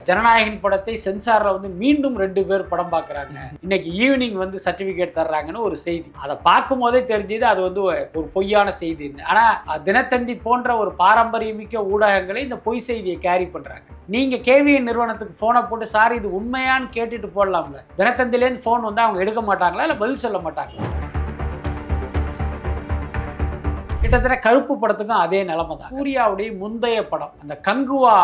ஜனநாயகன் படத்தை சென்சாரில் வந்து மீண்டும் 2 பேர் படம் பார்க்குறாங்க. இன்னைக்கு ஈவினிங் வந்து சர்டிஃபிகேட் தர்றாங்கன்னு ஒரு செய்தி. அதை பார்க்கும் போதே தெரிஞ்சது அது வந்து ஒரு பொய்யான செய்தின்னு. ஆனால் தினத்தந்தி போன்ற ஒரு பாரம்பரியமிக்க ஊடகங்களை இந்த பொய் செய்தியை கேரி பண்ணுறாங்க. நீங்கள் கேவிஎன் நிறுவனத்துக்கு ஃபோனை போட்டு சார் இது உண்மையான்னு கேட்டுட்டு போடலாம்ல. தினத்தந்திலேருந்து ஃபோன் வந்து அவங்க எடுக்க மாட்டாங்களா, இல்லை பதில் சொல்ல மாட்டாங்களா? கிட்டத்தட்ட கருப்பு படத்துக்கும் அதே நிலைமை தான். சூர்யாவுடைய முந்தைய படம் அந்த கங்குவா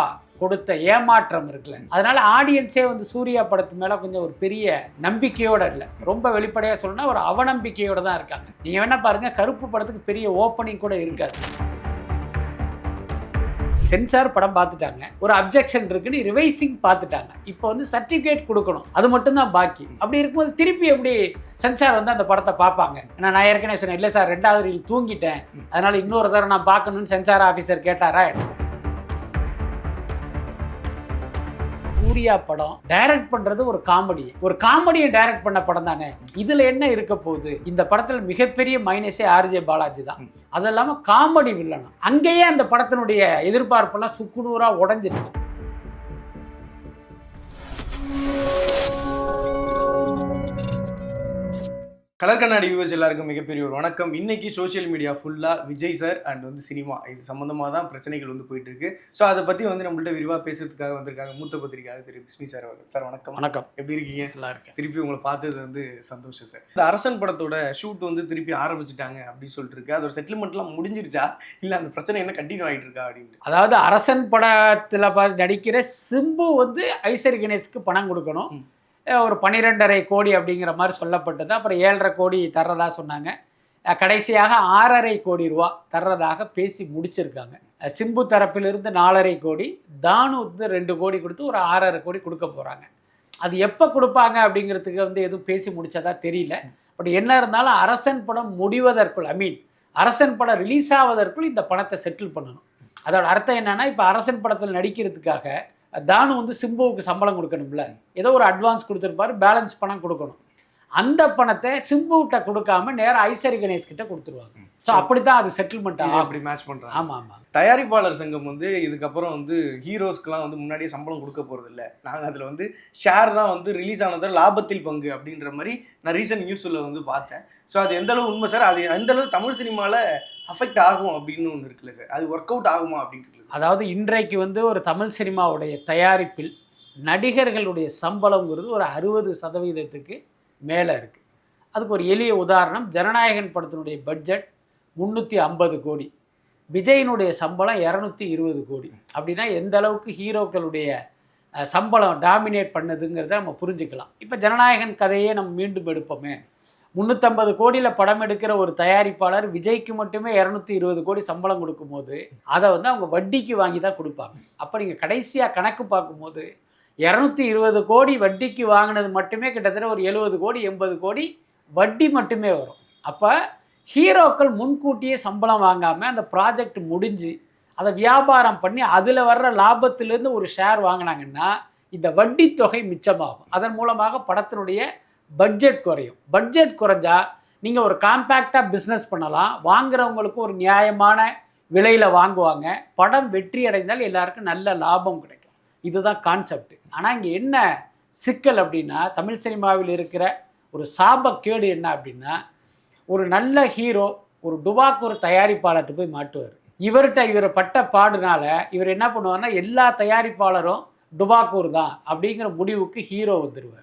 கொடுத்த ஏமாற்றம் இருக்குல்ல, அதனால ஆடியன்ஸே வந்து சூர்யா படத்து மேலே கொஞ்சம் ஒரு பெரிய நம்பிக்கையோடு இல்லை, ரொம்ப வெளிப்படையாக சொல்லணும்னா ஒரு அவநம்பிக்கையோடு தான் இருக்காங்க. நீங்கள் வேணா பாருங்க, கருப்பு படத்துக்கு பெரிய ஓப்பனிங் கூட இருக்காது. சென்சார் படம் பார்த்துட்டாங்க, ஒரு அப்ஜெக்ஷன் இருக்குன்னு ரிவைசிங் பார்த்துட்டாங்க, இப்போ வந்து சர்டிஃபிகேட் கொடுக்கணும், அது மட்டும்தான் பாக்கி. அப்படி இருக்கும்போது திருப்பி எப்படி சென்சார் வந்து அந்த படத்தை பார்ப்பாங்க? நான் ஏற்கனவே சொன்னேன், இல்லை சார் 2வது ரீல் தூங்கிட்டேன், அதனால இன்னொரு தடவை நான் பார்க்கணும்னு சென்சார் ஆஃபீஸர் கேட்டாரா? சூர்யா படம் டைரக்ட் பண்றது ஒரு காமெடியை டைரக்ட் பண்ண படம் தானே. இதுல என்ன இருக்க போகுது? இந்த படத்துல மிகப்பெரிய மைனஸே ஆர்ஜே பாலாஜி தான். அது இல்லாம காமெடி வில்லன். அங்கேயே அந்த படத்தினுடைய எதிர்பார்ப்பெல்லாம் சுக்குநூறா உடைஞ்சிருச்சு. கலர் கண்ணாடி வியூவர்ஸ் எல்லாருக்கும் மிகப்பெரிய ஒரு வணக்கம். இன்னைக்கு சோஷியல் மீடியா ஃபுல்லாக விஜய் சார் அண்ட் வந்து சினிமா இது சம்மந்தமாக தான் பிரச்சனைகள் வந்து போயிட்டு இருக்கு. ஸோ அதை பற்றி வந்து நம்மள்ட்ட விரிவாக பேசுறதுக்காக வந்திருக்காங்க மூத்த பத்திரிகையாளர் திரு பிஸ்மி சார். சார் வணக்கம். வணக்கம். எப்படி இருக்கீங்க? நல்லா இருக்கேன். திருப்பி உங்களை பார்த்தது வந்து சந்தோஷம் சார். இந்த அரசன் படத்தோட ஷூட் வந்து திருப்பி ஆரம்பிச்சிட்டாங்க அப்படின்னு சொல்லிட்டு இருக்கு. அதோட செட்டில்மெண்ட்லாம் முடிஞ்சிருச்சா, இல்லை அந்த பிரச்சனை என்ன கண்டினியூ ஆகிட்டு இருக்கா அப்படின்னு? அதாவது அரசன் படத்தில் நடிக்கிற சிம்பு வந்து ஐசரி கணேஷ்க்கு பணம் கொடுக்கணும். ஒரு 12.5 கோடி அப்படிங்கிற மாதிரி சொல்லப்பட்டது. அப்புறம் 7.5 கோடி தர்றதா சொன்னாங்க. கடைசியாக 6.5 கோடி ரூபா தர்றதாக பேசி முடிச்சிருக்காங்க. சிம்பு தரப்பிலிருந்து 4.5 கோடி, தானு வந்து 2 கோடி கொடுத்து ஒரு 6.5 கோடி கொடுக்க போகிறாங்க. அது எப்போ கொடுப்பாங்க அப்படிங்கிறதுக்கு வந்து எதுவும் பேசி முடிச்சதா தெரியல. பட் என்ன இருந்தாலும் அரசன் படம் முடிவதற்குள், அரசன் படம் ரிலீஸ் ஆவதற்குள் இந்த பணத்தை செட்டில் பண்ணணும். அதோட அர்த்தம் என்னன்னா, இப்போ அரசன் படத்தில் நடிக்கிறதுக்காக தானு வந்து சிம்புவுக்கு சம்பளம் கொடுக்கணும்ல, ஏதோ ஒரு அட்வான்ஸ் கொடுத்துருப்பாரு, பேலன்ஸ் பணம் கொடுக்கணும். அந்த பணத்தை சிம்புகிட்ட கொடுக்காம நேராக ஐசரி கணேஷ் கிட்ட கொடுத்துருவாங்க. ஸோ அப்படித்தான் அது செட்டில்மெண்ட் அப்படி மேட்ச் பண்ணுறாங்க. ஆமாம் ஆமாம். தயாரிப்பாளர் சங்கம் வந்து இதுக்கப்புறம் வந்து ஹீரோஸ்க்குலாம் வந்து முன்னாடியே சம்பளம் கொடுக்க போகிறது இல்லை, நாங்கள் அதில் வந்து ஷேர் தான் வந்து ரிலீஸ் ஆனது லாபத்தில் பங்கு அப்படின்ற மாதிரி நான் ரீசன்ட் நியூஸில் வந்து பார்த்தேன். ஸோ அது எந்தளவு உண்மை சார்? அது எந்தளவு தமிழ் சினிமாவில் அஃபெக்ட் ஆகும் அப்படின்னு ஒன்று இருக்குல்ல சார், அது ஒர்க் அவுட் ஆகுமா அப்படின்னு இருக்குல்ல சார்? அதாவது இன்றைக்கு வந்து ஒரு தமிழ் சினிமாவுடைய தயாரிப்பில் நடிகர்களுடைய சம்பளங்கிறது ஒரு 60% மேலே இருக்குது. அதுக்கு ஒரு எளிய உதாரணம், ஜனநாயகன் படத்தினுடைய பட்ஜெட் 350 கோடி, விஜயினுடைய சம்பளம் 220 கோடி. அப்படின்னா எந்த அளவுக்கு ஹீரோக்களுடைய சம்பளம் டாமினேட் பண்ணுதுங்கிறத நம்ம புரிஞ்சுக்கலாம். இப்போ ஜனநாயகன் கதையே நம்ம மீண்டும் எடுப்போமே, 350 கோடியில் படம் எடுக்கிற ஒரு தயாரிப்பாளர் விஜய்க்கு மட்டுமே 220 கோடி சம்பளம் கொடுக்கும்போது அதை வந்து அவங்க வட்டிக்கு வாங்கி தான் கொடுப்பாங்க. அப்போ நீங்கள் கடைசியாக கணக்கு பார்க்கும்போது 220 கோடி வட்டிக்கு வாங்கினது மட்டுமே கிட்டத்தட்ட ஒரு 70 கோடி 80 கோடி வட்டி மட்டுமே வரும். அப்போ ஹீரோக்கள் முன்கூட்டியே சம்பளம் வாங்காமல் அந்த ப்ராஜெக்ட் முடிஞ்சு அதை வியாபாரம் பண்ணி அதில் வர்ற லாபத்திலேருந்து ஒரு ஷேர் வாங்கினாங்கன்னா இந்த வட்டி தொகை மிச்சமாகும். அதன் மூலமாக படத்தினுடைய பட்ஜெட் குறையும். பட்ஜெட் குறைஞ்சா நீங்கள் ஒரு காம்பேக்டாக பிஸ்னஸ் பண்ணலாம், வாங்குறவங்களுக்கு ஒரு நியாயமான விலையில் வாங்குவாங்க, படம் வெற்றி அடைந்தால் எல்லாருக்கும் நல்ல லாபம் கிடைக்கும். இதுதான் கான்செப்ட். ஆனால் இங்கே என்ன சிக்கல் அப்படின்னா, தமிழ் சினிமாவில் இருக்கிற ஒரு சாபக்கேடு என்ன அப்படின்னா, ஒரு நல்ல ஹீரோ ஒரு டுபாக்கூர் தயாரிப்பாளர்கிட்ட போய் மாட்டுவார். இவரை பட்ட பாடுனால இவர் என்ன பண்ணுவார்னா, எல்லா தயாரிப்பாளரும் டுபாக்கூர் தான் அப்படிங்கிற முடிவுக்கு ஹீரோ வந்துடுவார்.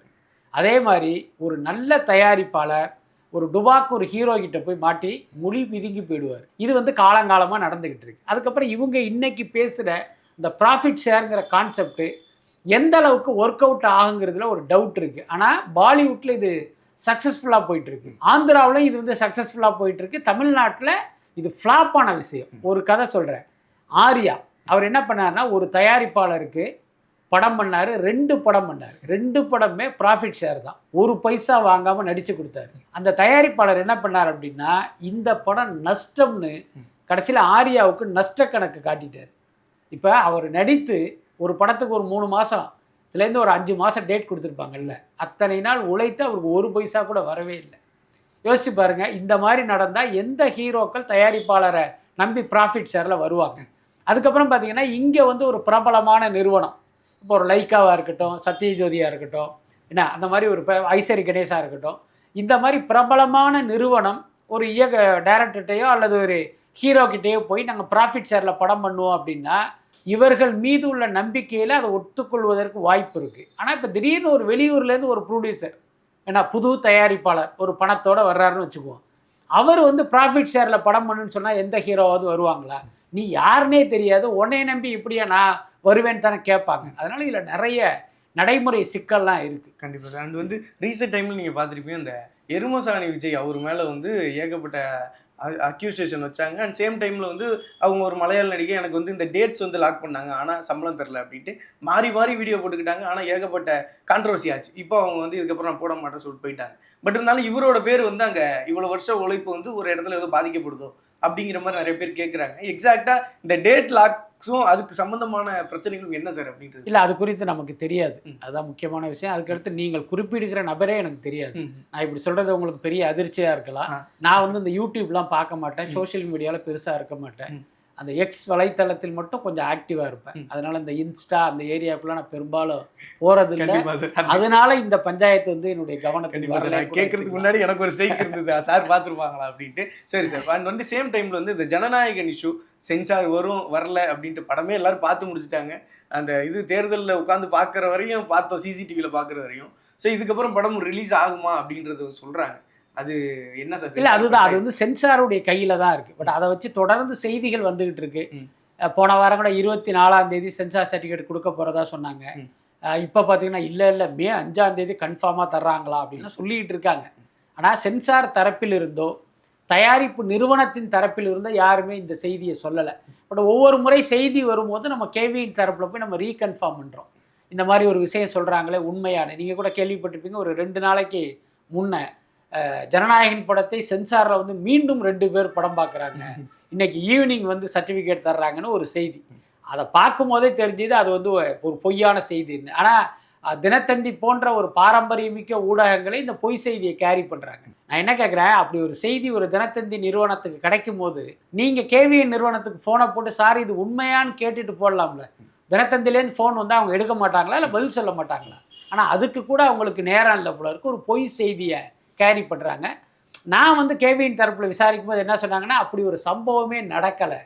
அதே மாதிரி ஒரு நல்ல தயாரிப்பாளர் ஒரு டுபாக்கூர் ஹீரோ கிட்ட போய் மாட்டி மொழி பிதுங்கி போயிடுவார். இது வந்து காலங்காலமாக நடந்துக்கிட்டு இருக்கு. அதுக்கப்புறம் இவங்க இன்னைக்கு பேசுகிற இந்த ப்ராஃபிட் ஷேருங்கிற கான்செப்ட் எந்த அளவுக்கு ஒர்க் அவுட் ஆகுங்கிறதுல ஒரு டவுட் இருக்குது. ஆனால் பாலிவுட்டில் இது சக்ஸஸ்ஃபுல்லாக போயிட்டுருக்கு, ஆந்திராவில் இது வந்து சக்ஸஸ்ஃபுல்லாக போயிட்டுருக்கு, தமிழ்நாட்டில் இது ஃப்ளாப்பான விஷயம். ஒரு கதை சொல்கிறேன். ஆர்யா அவர் என்ன பண்ணார்னா, ஒரு தயாரிப்பாளருக்கு படம் பண்ணார், 2 படம் பண்ணார், 2 படமே ப்ராஃபிட் ஷேர் தான், 1 பைசா வாங்காமல் நடித்து கொடுத்தாரு. அந்த தயாரிப்பாளர் என்ன பண்ணார் அப்படின்னா, இந்த படம் நஷ்டம்னு கடைசியில் ஆர்யாவுக்கு நஷ்ட கணக்கு காட்டிட்டார். இப்போ அவர் நடித்து ஒரு படத்துக்கு ஒரு 3 மாதம் இதுலேருந்து ஒரு 5 மாதம் டேட் கொடுத்துருப்பாங்கல்ல, அத்தனை நாள் உழைத்து அவருக்கு 1 பைசா கூட வரவே இல்லை. யோசிச்சு பாருங்கள், இந்த மாதிரி நடந்தால் எந்த ஹீரோக்கள் தயாரிப்பாளரை நம்பி ப்ராஃபிட் ஷேரில் வருவாங்க? அதுக்கப்புறம் பார்த்தீங்கன்னா, இங்கே வந்து ஒரு பிரபலமான நிறுவனம் இப்போ ஒரு லைக்காவாக இருக்கட்டும், சத்யஜோதியாக இருக்கட்டும், என்ன அந்த மாதிரி ஒரு ஐசரி கணேஷா இருக்கட்டும், இந்த மாதிரி பிரபலமான நிறுவனம் ஒரு டைரக்டர்கிட்டையோ அல்லது ஒரு ஹீரோ கிட்டேயோ போய் நாங்கள் ப்ராஃபிட் ஷேரில் படம் பண்ணுவோம் அப்படின்னா இவர்கள் மீது உள்ள நம்பிக்கையில் அதை ஒத்துக்கொள்வதற்கு வாய்ப்பு இருக்குது. ஆனால் இப்போ திடீர்னு ஒரு வெளியூர்லேருந்து ஒரு ப்ரொடியூசர், ஏன்னா புது தயாரிப்பாளர் ஒரு பணத்தோடு வர்றாருன்னு வச்சுக்குவோம், அவர் வந்து ப்ராஃபிட் ஷேரில் படம் பண்ணுன்னு சொன்னால் எந்த ஹீரோவாவது வருவாங்களா? நீ யாருன்னே தெரியாது, உன்னைய நம்பி இப்படியா நான் வருவேன்னு தானே கேட்பாங்க. அதனால் இதில் நிறைய நடைமுறை சிக்கல்லாம் இருக்குது. கண்டிப்பாக. அண்ட் வந்து ரீசெண்ட் டைமில் நீங்கள் பார்த்துருப்பீங்க, இந்த எருமசாணி விஜய் அவர் மேலே வந்து ஏகப்பட்ட அக்யூசேஷன் வச்சாங்க. அண்ட் சேம் டைமில் வந்து அவங்க ஒரு மலையாள நடிகை எனக்கு வந்து இந்த டேட்ஸ் வந்து லாக் பண்ணாங்க, ஆனால் சம்பளம் தரல அப்படின்ட்டு மாறி மாறி வீடியோ போட்டுக்கிட்டாங்க. ஆனால் ஏகப்பட்ட கான்ட்ரவர்சி ஆச்சு. இப்போ அவங்க வந்து இதுக்கப்புறம் நான் போட மாட்டேன்னு சொல்லிட்டு போயிட்டாங்க. பட் இருந்தாலும் இவரோட பேர் வந்து அங்கே இவ்வளோ வருஷம் உழைப்பு வந்து ஒரு இடத்துல ஏதோ பாதிக்கப்படுதோ அப்படிங்கிற மாதிரி நிறைய பேர் கேட்குறாங்க. எக்ஸாக்டாக இந்த டேட் லாக்ஸும் அதுக்கு சம்பந்தமான பிரச்சனைகளும் என்ன சார் அப்படின்றது? இல்லை, அது குறித்து நமக்கு தெரியாது. அதுதான் முக்கியமான விஷயம். அதுக்கடுத்து நீங்கள் குறிப்பிடுகிற நபரே எனக்கு தெரியாது. நான் இப்படி சொல்கிறது உங்களுக்கு பெரிய அதிர்ச்சியாக இருக்கலாம். நான் வந்து இந்த யூடியூப்லாம் பார்க்க மாட்டேன், சோஷியல் மீடியாவில் பெருசாக இருக்க மாட்டேன். அந்த எக்ஸ் வலைத்தளத்தில் மட்டும் கொஞ்சம் ஆக்டிவாக இருப்பேன். அதனால இந்த இன்ஸ்டா அந்த ஏரியாவுக்குலாம் நான் பெரும்பாலும் போகிறது இல்லை. அதனால இந்த பஞ்சாயத்து வந்து என்னுடைய கவனத்துக்கு கேட்கறதுக்கு முன்னாடி எனக்கு ஒரு ஸ்ட்ரைக் இருந்தது, சார் பார்த்துருப்பாங்களா அப்படின்ட்டு. சரி சார். அண்ட் வந்து சேம் டைமில் வந்து இந்த ஜனநாயகன் இஷ்யூ சென்சார் வரும் வரல அப்படின்ட்டு படமே எல்லாரும் பார்த்து முடிச்சுட்டாங்க. அந்த இது தேர்தலில் உட்காந்து பார்க்குற வரையும் பார்த்தோம், சிசிடிவியில் பார்க்குற வரையும். ஸோ இதுக்கப்புறம் படம் ரிலீஸ் ஆகுமா அப்படின்றது சொல்கிறாங்க. அது என்ன சார்? இல்லை, அதுதான், அது வந்து சென்சாருடைய கையில் தான் இருக்குது. பட் அதை வச்சு தொடர்ந்து செய்திகள் வந்துகிட்டு இருக்கு. போன வாரம் கூட 24ஆம் தேதி சென்சார் சர்டிஃபிகேட் கொடுக்க போகிறதா சொன்னாங்க. இப்போ பார்த்தீங்கன்னா இல்லை மே 5ஆம் தேதி கன்ஃபார்மாக தர்றாங்களா அப்படின்னு சொல்லிக்கிட்டு இருக்காங்க. ஆனால் சென்சார் தரப்பில் இருந்தோ தயாரிப்பு நிறுவனத்தின் தரப்பில் இருந்தோ யாருமே இந்த செய்தியை சொல்லலை. பட் ஒவ்வொரு முறை செய்தி வரும்போது நம்ம கேவியின் தரப்பில் போய் நம்ம ரீகன்ஃபார்ம் பண்ணுறோம். இந்த மாதிரி ஒரு விஷயம் சொல்கிறாங்களே உண்மையான. நீங்கள் கூட கேள்விப்பட்டிருப்பீங்க, ஒரு 2 நாளைக்கு முன்னே ஜனநாயகன் படத்தை சென்சாரில் வந்து மீண்டும் 2 பேர் படம் பார்க்குறாங்க, இன்னைக்கு ஈவினிங் வந்து சர்டிஃபிகேட் தர்றாங்கன்னு ஒரு செய்தி. அதை பார்க்கும் போதே தெரிஞ்சது அது வந்து ஒரு பொய்யான செய்தின்னு. ஆனால் தினத்தந்தி போன்ற ஒரு பாரம்பரியமிக்க ஊடகங்களை இந்த பொய் செய்தியை கேரி பண்ணுறாங்க. நான் என்ன கேட்குறேன், அப்படி ஒரு செய்தி ஒரு தினத்தந்தி நிறுவனத்துக்கு கிடைக்கும் போது நீங்கள் கேவிஎன் நிறுவனத்துக்கு ஃபோனை போட்டு சார் இது உண்மையான்னு கேட்டுட்டு போடலாம்ல. தினத்தந்திலேருந்து ஃபோன் வந்து அவங்க எடுக்க மாட்டாங்களா, இல்லை பதில் சொல்ல மாட்டாங்களா? ஆனால் அதுக்கு கூட அவங்களுக்கு நேரம் இல்லை போல இருக்கு, ஒரு பொய் செய்தியை கேரி பண்ணுறாங்க. நான் வந்து கேவியின் தரப்பில் விசாரிக்கும் போது என்ன சொன்னாங்கன்னா, அப்படி ஒரு சம்பவமே நடக்கலை.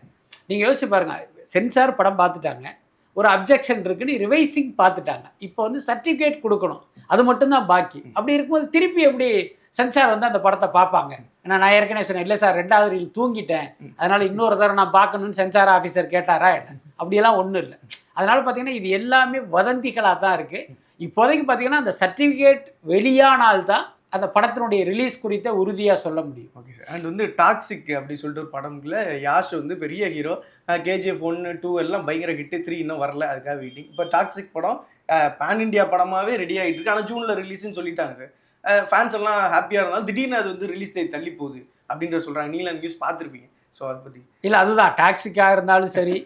நீங்கள் யோசிச்சு பாருங்கள், சென்சார் படம் பார்த்துட்டாங்க, ஒரு அப்ஜெக்ஷன் இருக்குன்னு ரிவைசிங் பார்த்துட்டாங்க, இப்போ வந்து சர்டிஃபிகேட் கொடுக்கணும், அது மட்டும்தான் பாக்கி. அப்படி இருக்கும்போது திருப்பி எப்படி சென்சார் வந்து அந்த படத்தை பார்ப்பாங்க? ஏன்னா நான் ஏற்கனவே சொன்னேன், இல்லை சார் 2வது ரீல் தூங்கிட்டேன், அதனால் இன்னொரு தடவை நான் பார்க்கணுன்னு சென்சார் ஆஃபீஸர் கேட்டாரா என்ன? அப்படியெல்லாம் ஒன்றும் இல்லை. அதனால் பார்த்தீங்கன்னா இது எல்லாமே வதந்திகளாக தான் இருக்குது. இப்போதைக்கு பார்த்தீங்கன்னா அந்த சர்டிஃபிகேட் வெளியானால்தான் அந்த படத்தினுடைய ரிலீஸ் குறித்த உறுதியாக சொல்ல முடியும். Okay sir. அண்ட் வந்து டாக்ஸிக் அப்படி சொல்லிட்டு ஒரு படம்ல யாஷ் வந்து பெரிய ஹீரோ, KGF 1, 2 எல்லாம் பயங்கர ஹிட்டு, 3 இன்னும் வரல, அதுக்காக வெயிட்டிங். இப்போ டாக்ஸிக் படம் பேன் இண்டியா படமாகவே ரெடி ஆகிட்டு இருக்கு. ஆனால் ஜூனில் ரிலீஸ்ன்னு சொல்லிட்டாங்க சார். ஃபேன்ஸ் எல்லாம் ஹாப்பியாக இருந்தாலும் திடீர்னு அது வந்து ரிலீஸ் தள்ளி போகுது அப்படின்ற சொல்கிறாங்க. நீங்களும் அந்த நியூஸ் பார்த்துருப்பீங்க. ஸோ அதை பற்றி இல்லை, அதுதான் டாக்ஸிக்காக இருந்தாலும் சரி,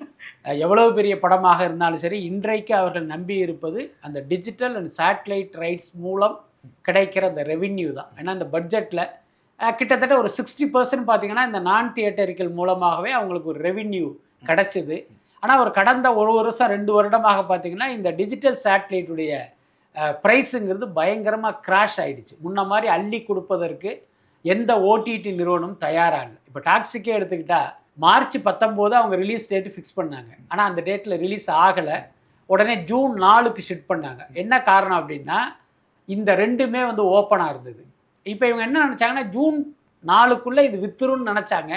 எவ்வளவு பெரிய படமாக இருந்தாலும் சரி, இன்றைக்கு அவர்கள் நம்பி இருப்பது அந்த டிஜிட்டல் அண்ட் சேட்டலைட் ரைட்ஸ் மூலம் கிடைக்கிற அந்த ரெவின்யூ தான். ஏன்னா இந்த பட்ஜெட்டில் கிட்டத்தட்ட ஒரு 60% பார்த்தீங்கன்னா இந்த நான் தியேட்டரிக்கல் மூலமாகவே அவங்களுக்கு ஒரு ரெவின்யூ கிடச்சிது. ஆனால் ஒரு கடந்த 1 வருஷம் 2 வருடமாக பார்த்தீங்கன்னா இந்த டிஜிட்டல் சேட்டலைட்டுடைய ப்ரைஸுங்கிறது பயங்கரமாக கிராஷ் ஆகிடுச்சு. முன்ன மாதிரி அள்ளி கொடுப்பதற்கு எந்த ஓடிடி நிறுவனம் தயாராக இல்லை. இப்போ டாக்ஸிக்கே எடுத்துக்கிட்டால் மார்ச் 19 அவங்க ரிலீஸ் டேட்டு ஃபிக்ஸ் பண்ணாங்க. ஆனால் அந்த டேட்டில் ரிலீஸ் ஆகலை. உடனே ஜூன் 4க்கு ஷிஃப்ட் பண்ணாங்க. என்ன காரணம் அப்படின்னா இந்த 2மே வந்து ஓப்பனாக இருந்தது. இப்போ இவங்க என்ன நினச்சாங்கன்னா ஜூன் 4க்குள்ளே இது வித்துருன்னு நினச்சாங்க.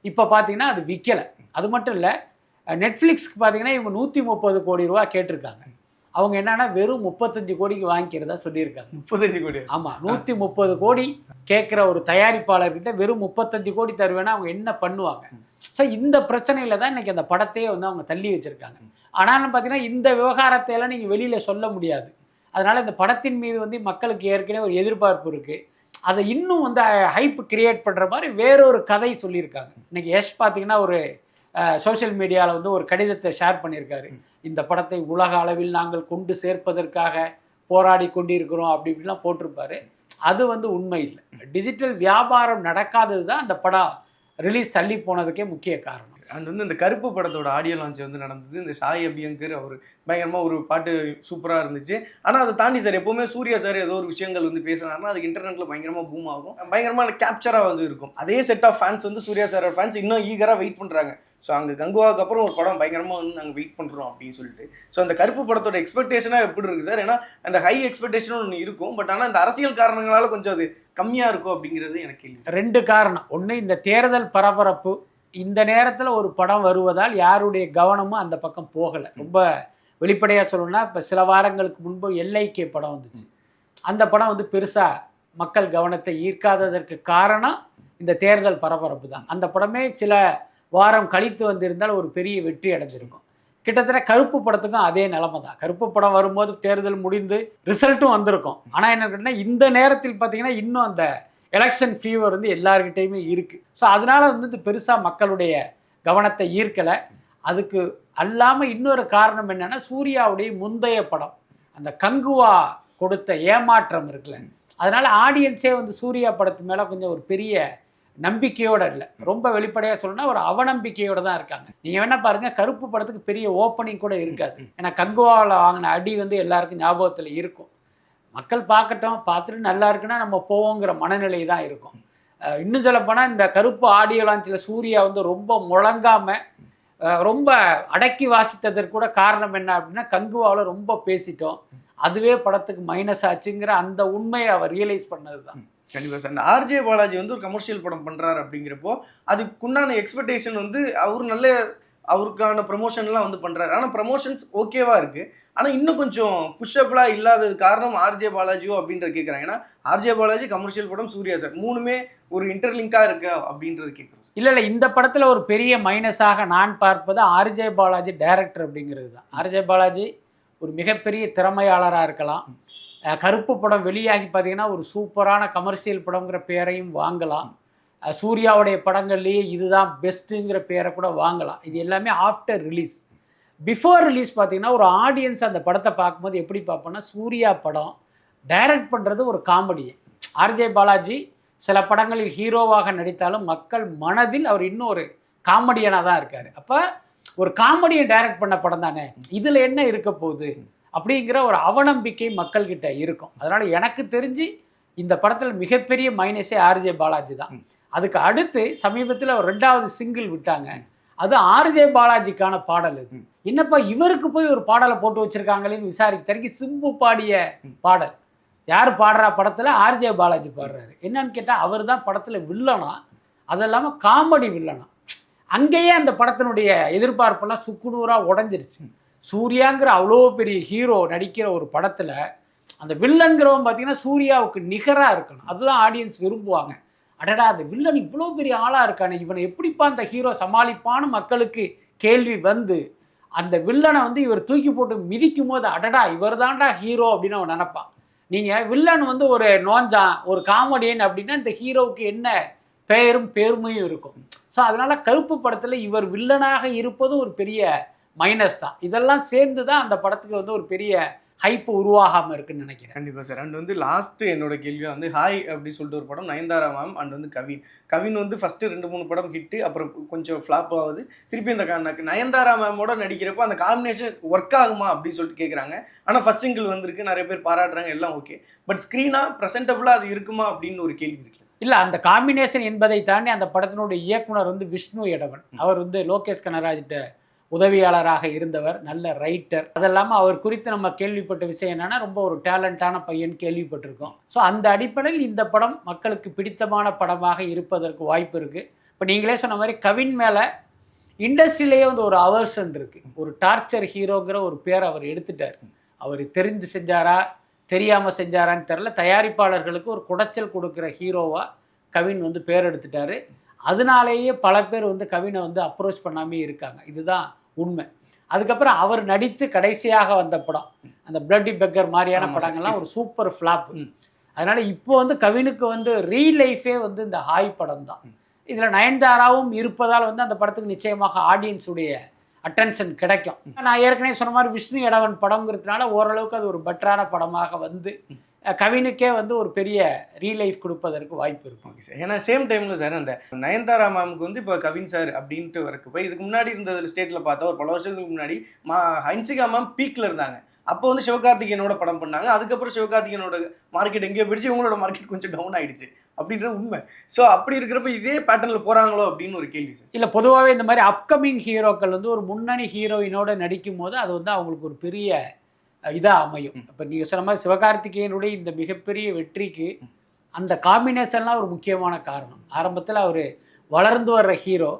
இப்போ பார்த்தீங்கன்னா அது விற்கலை. அது மட்டும் இல்லை, நெட்ஃப்ளிக்ஸ்க்கு பார்த்தீங்கன்னா இவங்க 130 கோடி ரூபா கேட்டிருக்காங்க. அவங்க என்னன்னா வெறும் 35 கோடிக்கு வாங்கிக்கிறதா சொல்லியிருக்காங்க. 35 கோடி? ஆமாம், 130 கோடி கேட்குற ஒரு தயாரிப்பாளர்கிட்ட வெறும் 35 கோடி தருவேன்னா அவங்க என்ன பண்ணுவாங்க? ஸோ இந்த பிரச்சனையில் தான் இன்றைக்கி அந்த படத்தையே வந்து அவங்க தள்ளி வச்சுருக்காங்க. ஆனாலும் பார்த்தீங்கன்னா இந்த விவகாரத்தையெல்லாம் நீங்கள் வெளியில் சொல்ல முடியாது. அதனால் இந்த படத்தின் மீது வந்து மக்களுக்கு ஏற்கனவே ஒரு எதிர்பார்ப்பு இருக்குது. அதை இன்னும் வந்து ஹைப் கிரியேட் பண்ணுற மாதிரி வேறொரு கதை சொல்லியிருக்காங்க. இன்றைக்கி யஷ் பார்த்தீங்கன்னா ஒரு சோஷியல் மீடியாவில் வந்து ஒரு கடிதத்தை ஷேர் பண்ணியிருக்காரு. இந்த படத்தை உலக அளவில் நாங்கள் கொண்டு சேர்ப்பதற்காக போராடி கொண்டிருக்கிறோம் அப்படி இப்படிலாம் போட்டிருப்பாரு. அது வந்து உண்மை இல்லை. டிஜிட்டல் வியாபாரம் நடக்காதது தான் அந்த படம் ரிலீஸ் தள்ளி போனதுக்கே முக்கிய காரணம். அண்ட் வந்து இந்த கருப்பு படத்தோட ஆடியோ லான்ச் வந்து நடந்தது. இந்த சாய் அபியங்கர் அவர் பயங்கரமாக ஒரு பாட்டு சூப்பராக இருந்துச்சு. ஆனால் அதை தாண்டி சார் எப்போவுமே சூர்யா சார் ஏதோ ஒரு விஷயங்கள் வந்து பேசினாருன்னா அதுக்கு இன்டர்நெட்டில் பயங்கரமாக பூம் ஆகும், பயங்கரமாக கேப்சராக வந்து இருக்கும். அதே செட் ஆஃப் ஃபேன்ஸ் வந்து சூர்யா சார் ஃபேன்ஸ் இன்னும் ஈகராக வெயிட் பண்ணுறாங்க. ஸோ அங்கே கங்குவாவுக்கு அப்புறம் ஒரு படம் பயங்கரமாக வந்து நாங்கள் வெயிட் பண்ணுறோம் அப்படின்னு சொல்லிட்டு. ஸோ அந்த கருப்பு படத்தோட எக்ஸ்பெக்டேஷனாக எப்படி இருக்குது சார்? ஏன்னா அந்த ஹை எக்ஸ்பெக்டேஷனும் ஒன்று இருக்கும், பட் ஆனால் இந்த அரசியல் காரணங்களால் கொஞ்சம் அது கம்மியாக இருக்கும் அப்படிங்கிறது எனக்கு கேள்வி. 2 காரணம். ஒன்று, இந்த தேர்தல் பரபரப்பு. இந்த நேரத்தில் ஒரு படம் வருவதால் யாருடைய கவனமும் அந்த பக்கம் போகலை. ரொம்ப வெளிப்படையாக சொல்லணும்னா, இப்போ சில வாரங்களுக்கு முன்பு LIK படம் வந்துச்சு. அந்த படம் வந்து பெருசாக மக்கள் கவனத்தை ஈர்க்காததற்கு காரணம் இந்த தேர்தல் பரபரப்பு தான். அந்த படமே சில வாரம் கழித்து வந்திருந்தால் ஒரு பெரிய வெற்றி அடைஞ்சிருக்கும். கிட்டத்தட்ட கருப்பு படத்துக்கும் அதே நிலைமை தான். கருப்பு படம் வரும்போது தேர்தல் முடிந்து ரிசல்ட்டும் வந்திருக்கும். ஆனால் என்ன கேட்டால் இந்த நேரத்தில் பார்த்தீங்கன்னா இன்னும் அந்த எலெக்ஷன் ஃபீவர் வந்து எல்லார்கிட்டையுமே இருக்குது. ஸோ அதனால் வந்து பெருசாக மக்களுடைய கவனத்தை ஈர்க்கலை. அதுக்கு அல்லாமல் இன்னொரு காரணம் என்னென்னா, சூர்யாவுடைய முந்தைய படம் அந்த கங்குவா கொடுத்த ஏமாற்றம் இருக்குல்ல, அதனால் ஆடியன்ஸே வந்து சூர்யா படத்து மேலே கொஞ்சம் ஒரு பெரிய நம்பிக்கையோடு இல்லை. ரொம்ப வெளிப்படையாக சொல்லணும்னா ஒரு அவநம்பிக்கையோடு தான் இருக்காங்க. நீங்கள் வேணால் பாருங்கள், கருப்பு படத்துக்கு பெரிய ஓப்பனிங் கூட இருக்காது. ஏன்னா கங்குவாவில் வாங்கின அடி வந்து எல்லாருக்கும் ஞாபகத்தில் இருக்கும். மக்கள் பார்க்கட்டும், பார்த்துட்டு நல்லா இருக்குன்னா நம்ம போவோங்கிற மனநிலை தான் இருக்கும். இன்னும் சொல்லப்போனால் இந்த கருப்பு ஆடியோ லான்ச்சில் சூர்யா வந்து ரொம்ப முழங்காமல் ரொம்ப அடக்கி வாசித்ததற்கு கூட காரணம் என்ன அப்படின்னா, கங்குவாவில் ரொம்ப பேசிட்டோம், அதுவே படத்துக்கு மைனஸ் ஆச்சுங்கிற அந்த உண்மையை அவர் ரியலைஸ் பண்ணது தான். கண்டிப்பாக சார். இந்த RJ பாலாஜி வந்து ஒரு கமர்ஷியல் படம் பண்ணுறாரு அப்படிங்கிறப்போ அதுக்குண்டான எக்ஸ்பெக்டேஷன் வந்து அவர் நல்ல அவருக்கான ப்ரமோஷன்லாம் வந்து பண்ணுறாரு. ஆனால் ப்ரமோஷன்ஸ் ஓகேவா இருக்குது, ஆனால் இன்னும் கொஞ்சம் புஷ்அப்லாம் இல்லாதது காரணம் RJ பாலாஜியோ அப்படின்ற கேட்குறாங்க. ஏன்னா RJ பாலாஜி கமர்ஷியல் படம், சூர்யா சார் மூணுமே ஒரு இன்டர்லிங்காக இருக்கா அப்படின்றது கேட்குறோம். இல்லை, இந்த படத்தில் ஒரு பெரிய மைனஸாக நான் பார்ப்பது RJ பாலாஜி டைரக்டர் அப்படிங்கிறது தான். RJ பாலாஜி ஒரு மிகப்பெரிய திறமையாளராக இருக்கலாம். கருப்பு படம் வெளியாகி பார்த்தீங்கன்னா ஒரு சூப்பரான கமர்ஷியல் படங்கிற பேரையும் வாங்கலாம். சூர்யாவுடைய படங்கள்லேயே இதுதான் பெஸ்ட்டுங்கிற பேரை கூட வாங்கலாம். இது எல்லாமே ஆஃப்டர் ரிலீஸ். பிஃபோர் ரிலீஸ் பார்த்தீங்கன்னா ஒரு ஆடியன்ஸ் அந்த படத்தை பார்க்கும்போது எப்படி பார்ப்போன்னா, சூர்யா படம் டைரக்ட் பண்ணுறது ஒரு காமெடி. RJ பாலாஜி சில படங்களில் ஹீரோவாக நடித்தாலும் மக்கள் மனதில் அவர் இன்னும் ஒரு காமெடியனாக தான் இருக்கார். அப்போ ஒரு காமெடியை டைரக்ட் பண்ண படம் தானே, இதில் என்ன இருக்க போகுது அப்படிங்கிற ஒரு அவநம்பிக்கை மக்கள்கிட்ட இருக்கும். அதனால் எனக்கு தெரிஞ்சு இந்த படத்தில் மிகப்பெரிய மைனஸே RJ பாலாஜி தான். அதுக்கு அடுத்து சமீபத்தில் ஒரு 2வது சிங்கிள் விட்டாங்க, அது RJ பாலாஜிக்கான பாடல். இது என்னப்பா இவருக்கு போய் ஒரு பாடலை போட்டு வச்சுருக்காங்களேன்னு விசாரிக்க சிம்பு பாடிய பாடல். யார் பாடுறா படத்தில்? RJ பாலாஜி பாடுறாரு. என்னன்னு கேட்டால் அவர் தான் படத்தில் வில்லனா, அது இல்லாமல் காமெடி வில்லனா. அங்கேயே அந்த படத்தினுடைய எதிர்பார்ப்பெல்லாம் சுக்குநூறாக உடஞ்சிருச்சு. சூர்யாங்கிற அவ்வளோ பெரிய ஹீரோ நடிக்கிற ஒரு படத்தில் அந்த வில்லன்கிறவன் பார்த்தீங்கன்னா சூர்யாவுக்கு நிகராக இருக்கணும், அதுதான் ஆடியன்ஸ் விரும்புவாங்க. அடடா, அந்த வில்லன் இவ்வளோ பெரிய ஆளாக இருக்கானே, இவனை எப்படிப்பா அந்த ஹீரோ சமாளிப்பான்னு மக்களுக்கு கேள்வி வந்து அந்த வில்லனை வந்து இவர் தூக்கி போட்டு மிதிக்கும் போது அடடா இவர் தான்டா ஹீரோ அப்படின்னு அவன் நினப்பான். நீங்கள் வில்லன் வந்து ஒரு நோஞ்சான், ஒரு காமெடியன் அப்படின்னா இந்த ஹீரோவுக்கு என்ன பெயரும் பெருமையும் இருக்கும். ஸோ அதனால் கருப்பு படத்தில் இவர் வில்லனாக இருப்பதும் ஒரு பெரிய மைனஸ் தான். இதெல்லாம் சேர்ந்து தான் அந்த படத்துக்கு வந்து ஒரு பெரிய ஹைப்பு உருவாகாமல் இருக்குன்னு நினைக்கிறேன். கண்டிப்பாக சார். அண்ட் வந்து லாஸ்ட்டு என்னோட கேள்வியாக வந்து ஹாய் அப்படி சொல்லிட்டு ஒரு படம், நயன்தாரா மேம் அண்ட் வந்து கவின் வந்து ஃபஸ்ட்டு 2-3 படம் ஹிட்டு, அப்புறம் கொஞ்சம் ஃப்ளாப் ஆகுது. திருப்பி இந்த நயன்தாரா மேமோட நடிக்கிறப்போ அந்த காம்பினேஷன் ஒர்க் ஆகுமா அப்படின்னு சொல்லிட்டு கேட்குறாங்க. ஆனால் ஃபஸ்ட் சிங்கிள் வந்திருக்கு, நிறைய பேர் பாராட்டுறாங்க, எல்லாம் ஓகே. பட் ஸ்க்ரீனாக ப்ரெசென்டபுளாக அது இருக்குமா அப்படின்னு ஒரு கேள்வி இருக்குது. இல்லை, அந்த காம்பினேஷன் என்பதை தாண்டி அந்த படத்தினுடைய இயக்குனர் வந்து விஷ்ணு எடவன். அவர் வந்து லோகேஷ் கனராஜ்கிட்ட உதவியாளராக இருந்தவர், நல்ல ரைட்டர். அதெல்லாமல் அவர் குறித்து நம்ம கேள்விப்பட்ட விஷயம் என்னென்னா, ரொம்ப ஒரு டேலண்டான பையன் கேள்விப்பட்டிருக்கோம். ஸோ அந்த அடிப்படையில் இந்த படம் மக்களுக்கு பிடித்தமான படமாக இருப்பதற்கு வாய்ப்பு இருக்குது. இப்போ நீங்களே சொன்ன மாதிரி கவின் மேலே இண்டஸ்ட்ரியிலேயே வந்து ஒரு அவர்ஷன் இருக்குது. ஒரு டார்ச்சர் ஹீரோங்கிற ஒரு பேரை அவர் எடுத்துட்டார். அவர் தெரிந்து செஞ்சாரா தெரியாமல் செஞ்சாரான்னு தெரில, தயாரிப்பாளர்களுக்கு ஒரு குடைச்சல் கொடுக்குற ஹீரோவாக கவின் வந்து பேர் எடுத்துட்டார். அதனாலேயே பல பேர் வந்து கவினை வந்து அப்ரோச் பண்ணாமே இருக்காங்க, இதுதான் உண்மை. அதுக்கப்புறம் அவர் நடித்து கடைசியாக வந்த படம் அந்த பிளட்டி பெக்கர் மாதிரியான படங்கள்லாம் ஒரு சூப்பர் ஃப்ளாப். அதனால் இப்போ வந்து கவினுக்கு வந்து ரீல் லைஃபே வந்து இந்த ஹாய் படம் தான். இதில் நயன்தாராவும் இருப்பதால் வந்து அந்த படத்துக்கு நிச்சயமாக ஆடியன்ஸுடைய அட்டென்ஷன் கிடைக்கும். நான் ஏற்கனவே சொன்ன மாதிரி விஷ்ணு எடவன் படங்கிறதுனால ஓரளவுக்கு அது ஒரு பெட்டரான படமாக வந்து கவினுக்கே வந்து ஒரு பெரிய ரீலைஃப் கொடுப்பதற்கு வாய்ப்பு இருக்கும். Okay sir. ஏன்னா சேம் டைமில் சார் அந்த நயன்தாரா மேமுக்கு வந்து இப்போ கவின் சார் அப்படின்ட்டு வரக்கு போய் இதுக்கு முன்னாடி இருந்த ஸ்டேட்டில் பார்த்தா ஒரு பல வருஷத்துக்கு முன்னாடி ஹன்சிகா மேம் பீக்கில் இருந்தாங்க. அப்போ வந்து சிவகார்த்திகேயனோட படம் பண்ணாங்க. அதுக்கப்புறம் சிவகார்த்திகேயனோட மார்க்கெட் எங்கேயோ போயிடுச்சு, இவங்களோட மார்க்கெட் கொஞ்சம் டவுன் ஆயிடுச்சு அப்படின்ற உண்மை. ஸோ அப்படி இருக்கிறப்ப இதே பேட்டர்னில் போகிறாங்களோ அப்படின்னு ஒரு கேள்வி சார். இல்லை, பொதுவாகவே இந்த மாதிரி அப்கமிங் ஹீரோக்கள் வந்து ஒரு முன்னணி ஹீரோயினோட நடிக்கும் போது அது வந்து அவங்களுக்கு ஒரு பெரிய இதாக அமையும். இப்போ நீங்கள் சொன்ன மாதிரி சிவகார்த்திகேயனுடைய இந்த மிகப்பெரிய வெற்றிக்கு அந்த காம்பினேஷன்லாம் ஒரு முக்கியமான காரணம். ஆரம்பத்தில் அவர் வளர்ந்து வர்ற ஹீரோ,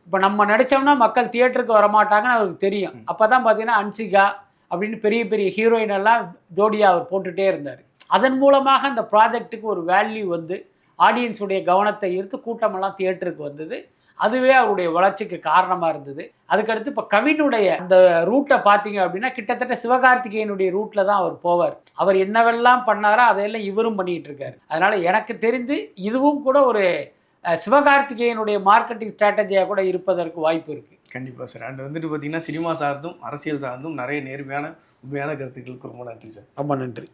இப்போ நம்ம நடித்தோம்னா மக்கள் தியேட்டருக்கு வரமாட்டாங்கன்னு அவருக்கு தெரியும். அப்போ தான் பார்த்தீங்கன்னா ஹன்சிகா அப்படின்னு பெரிய பெரிய ஹீரோயின் எல்லாம் ஜோடியாக அவர் போட்டுகிட்டே இருந்தார். அதன் மூலமாக அந்த ப்ராஜெக்ட்டுக்கு ஒரு வேல்யூ வந்து ஆடியன்ஸுடைய கவனத்தை ஈர்த்து கூட்டமெல்லாம் தியேட்டருக்கு வந்தது. அதுவே அவருடைய வளர்ச்சிக்கு காரணமாக இருந்தது. அதுக்கடுத்து இப்போ கவினுடைய அந்த ரூட்டை பார்த்தீங்க அப்படின்னா கிட்டத்தட்ட சிவகார்த்திகேயனுடைய ரூட்டில் தான் அவர் போவார். அவர் என்னவெல்லாம் பண்ணாரோ அதையெல்லாம் இவரும் பண்ணிகிட்டு இருக்காரு. அதனால் எனக்கு தெரிந்து இதுவும் கூட ஒரு சிவகார்த்திகேயனுடைய மார்க்கெட்டிங் ஸ்ட்ராட்டஜியாக கூட இருப்பதற்கு வாய்ப்பு இருக்குது. கண்டிப்பாக சார். அண்ட் வந்துட்டு பார்த்தீங்கன்னா சினிமா சார்ந்தும் அரசியல் சார்ந்தும் நிறைய நேர்மையான உண்மையான கருத்துக்களுக்கு ரொம்ப நன்றி சார். ரொம்ப நன்றி.